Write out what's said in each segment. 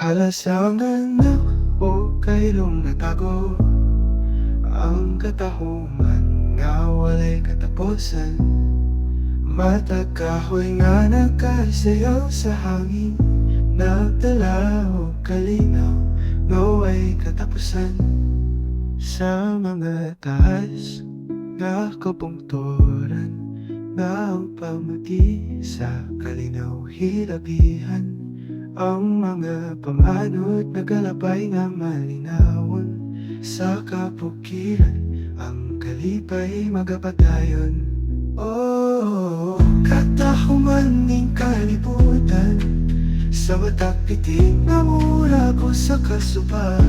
Halasangan o kaylong natago ang katahungan nga walay katapusan. Matag kahoy nga nakasayaw sa hangin, nagdala o kalinaw nga way katapusan. Sa mga taas nga kapungturan, nga ang pamati sa kalinaw hilabihan. Ang mga pamanod nagalabay nga malinawon sa kapukiran, ang kalipay magapadayon. Oh, katahuman ning kalibutan, sa matag pitik na mura ko sa kasuba,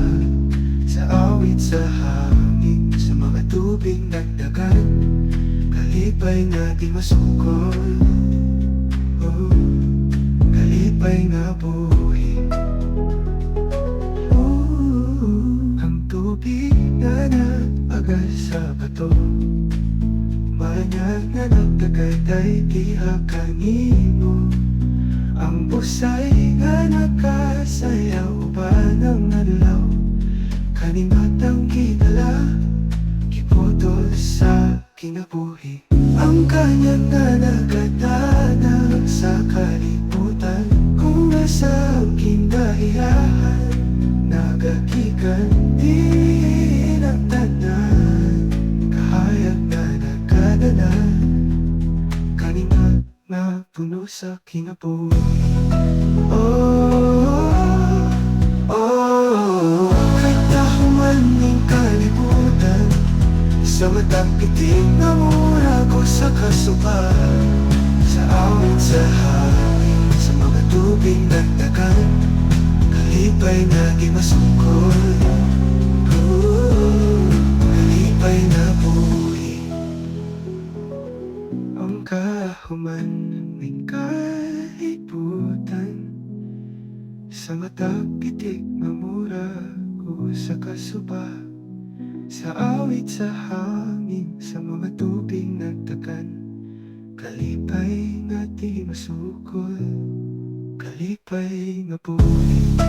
sa awit sa hangin, sa mga tubig nagdagan, kalipay nga di masukol. Oh, kalipay nga buhi. Ang tubig nga nag-agas sa bato, manyag nga nagtagaytay diha kanino. Ang busay nga nakasayaw pa ng adlaw, kanimatang kitala kiputol sa kinabuhi. Ang kanyang nga nagadanang sa kalibutan, kung nasa ang kindahilahan nagagikan, di nagtanan kahayag na nagkadanan, kanina na puno sa kinabuhi. Oh, oh, katahuman ning kalibutan, sa matag pitik na mura ko sa kasuba, sa awit sa hangin, sa mga tubig nagdagan, kalipay na di masukol. Kalipay na buhi. Ang kahuman ng kalibutan, sa matag pitik na mura ko sa kasuba, sa awit sa hangin, sa mga tubig nagdagan, kalipay nga di masukol. Kalipay nga buhi.